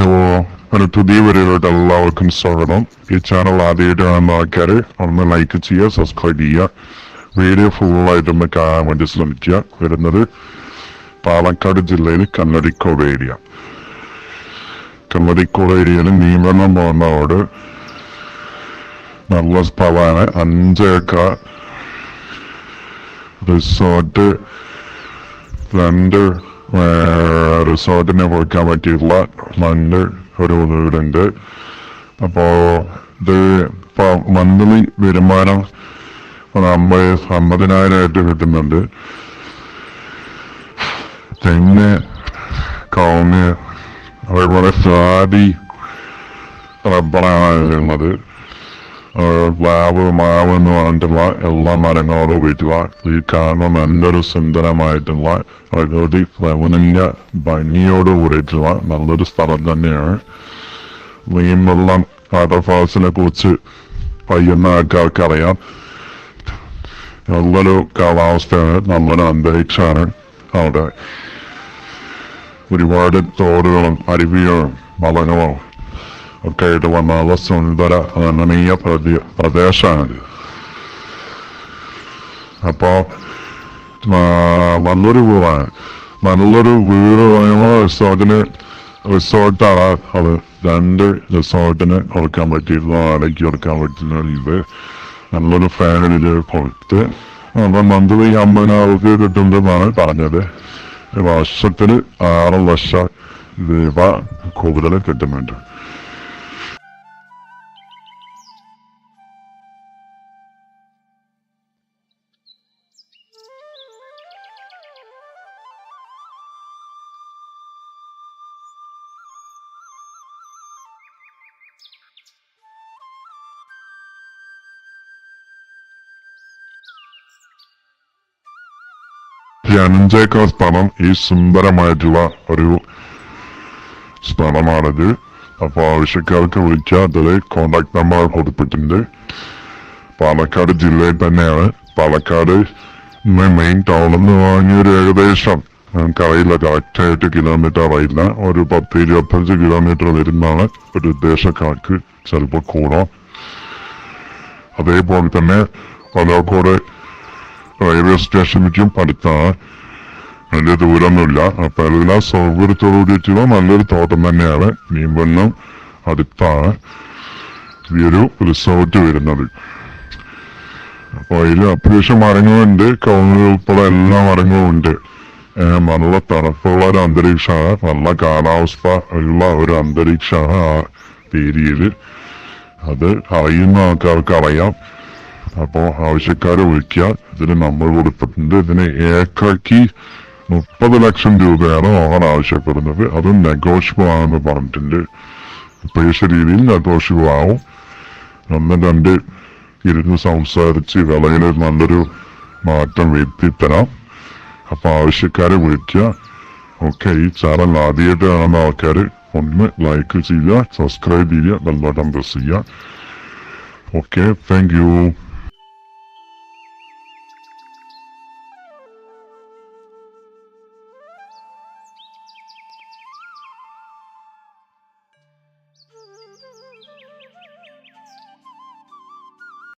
Hello, ഒരു പുതിയ വീഡിയോയിലോട്ട് എല്ലാവർക്കും സ്വാഗതം. ഈ ചാനൽ ആദ്യമായിട്ട് കാണുന്ന ആൾക്കാര് ഒന്ന് ലൈക്ക് ചെയ്യുക, സബ്സ്ക്രൈബ് ചെയ്യുക, വീഡിയോ ഫുള്ളായിട്ടൊന്ന് കാണാൻ വേണ്ടി ശ്രമിക്കുക. വരുന്നത് പാലക്കാട് ജില്ലയിൽ കല്ലടിക്കോട് ഏരിയ. കല്ലടിക്കോട് ഏരിയയിൽ നീമണം പോകുന്ന റോഡ് നല്ല സ്ഥലമാണ്. 5 ഏക്കർ റിസോർട്ട്, 2 റിസോർട്ടിനെ കൊടുക്കാൻ പറ്റിയിട്ടുള്ള മണ്ണ് ഒരു വീടുണ്ട്. അപ്പോ ഇത് ഇപ്പൊ മന്ത്ലി വരുമാനം 50,000 കിട്ടുന്നുണ്ട്. തെങ്ങ്, കവുങ്ങ്, അതേപോലെ ജാതി, റബ്ബറാണ് ഉള്ളത്. പ്ലാവ്, മാവ് എന്ന് പറഞ്ഞിട്ടുള്ള എല്ലാ മരങ്ങളോടും വീട്ടില ഈ കാണുന്ന നല്ലൊരു സുന്ദരമായിട്ടുള്ള പ്രകൃതി പ്രവണന്റെ ഭംഗിയോട് കൂടിയിട്ടുള്ള നല്ലൊരു സ്ഥലം തന്നെയാണ്. നീമ്പള്ളം വാട്ടർഫാൾസിനെ കുറിച്ച് പയ്യുന്ന ആൾക്കാർക്ക് അറിയാം. നല്ലൊരു കാലാവസ്ഥയാണ്, നല്ലൊരു അന്തരീക്ഷമാണ് അവിടെ. ഒരുപാട് തോടുകളും അരുവികളും വളങ്ങളും ഒക്കെ ആയിട്ട് വന്നുള്ള സുന്ദര രമണീയ പ്രദേശമാണ്. അപ്പോ നല്ലൊരു വീടാണ്. നല്ലൊരു വീട് റിസോർട്ടാണ് അത്. 2 റിസോർട്ടിന് കൊടുക്കാൻ പറ്റിയിരുന്ന വാടകയ്ക്ക് കൊടുക്കാൻ പറ്റുന്ന ഇത് നല്ലൊരു ഫാമിലിയിൽ കൊടുത്ത് മന്ത്ലി 50,000 കിട്ടുന്നതെന്നാണ് പറഞ്ഞത്. വർഷത്തിന് 6 ലക്ഷം രൂപ കൂടുതൽ കിട്ടുന്നുണ്ട്. ഈ 5 ഏക്കർ സ്ഥലം ഈ സുന്ദരമായിട്ടുള്ള ഒരു സ്ഥലമാണിത്. അപ്പൊ ആവശ്യക്കാർക്ക് വിളിക്കുക. അതിൽ കോണ്ടാക്ട് നമ്പർ കൊടുത്തിട്ടുണ്ട്. പാലക്കാട് ജില്ലയിൽ തന്നെയാണ്. പാലക്കാട് മെയിൻ ടൗണിൽ നിന്ന് വാങ്ങിയൊരു ഏകദേശം നമുക്കറിയില്ല, കറക്റ്റായിട്ട് കിലോമീറ്റർ അറിയില്ല, ഒരു 10-25 കിലോമീറ്റർ വരുന്നതാണ് ഒരു ഉദ്ദേശക്കാർക്ക്. ചിലപ്പോൾ കൂടാം. അതേപോലെ തന്നെ പാലക്കാട് റെയിൽവേ സ്റ്റേഷനിലേക്കും അടുത്താണ്. വലിയ ദൂരമൊന്നുമില്ല. അപ്പൊ എല്ലാ സൗകര്യത്തോടു കൂടിയിട്ടുള്ള നല്ലൊരു തോട്ടം തന്നെയാണ്. നീമ്പന്നം അടുത്താണ് ഈ ഒരു റിസോർട്ട് വരുന്നത്. അപ്പൊ അതിൽ അത്യാവശ്യം മരങ്ങളുണ്ട്, കവുങ്ങ് ഉൾപ്പെടെ എല്ലാ മരങ്ങളും ഉണ്ട്. നല്ല തണുപ്പുള്ള ഒരു അന്തരീക്ഷമാണ്, നല്ല കാലാവസ്ഥ ഉള്ള ഒരു അന്തരീക്ഷമാണ് ആ ഏരിയയില്. അത് അറിയുന്ന ആൾക്കാർക്ക് അറിയാം. അപ്പോ ആവശ്യക്കാരെ വിളിക്കുക. ഇതിന് നമ്പർ കൊടുത്തിട്ടുണ്ട്. ഇതിന് ഏക്കർക്ക് 30 ലക്ഷം രൂപയാണ് ഓണർ ആവശ്യപ്പെടുന്നത്. അതും നെഗോഷ്യബിൾ ആണെന്ന് പറഞ്ഞിട്ടുണ്ട്. പൈസ രീതിയിൽ നെഗോഷ്യബിൾ ആവും. 1-2 ഇരുന്ന് സംസാരിച്ച് വിളയിൽ നല്ലൊരു മാറ്റം വരുത്തിത്തരാം. അപ്പൊ ആവശ്യക്കാരെ വിളിക്കുക. ഓക്കെ, ഈ ചാനൽ ആദ്യമായിട്ട് കാണുന്ന ആൾക്കാര് ഒന്ന് ലൈക്ക് ചെയ്യുക, സബ്സ്ക്രൈബ് ചെയ്യുക, ബെൽ ബട്ടൺ പ്രസ് ചെയ്യുക. Okay, thank you.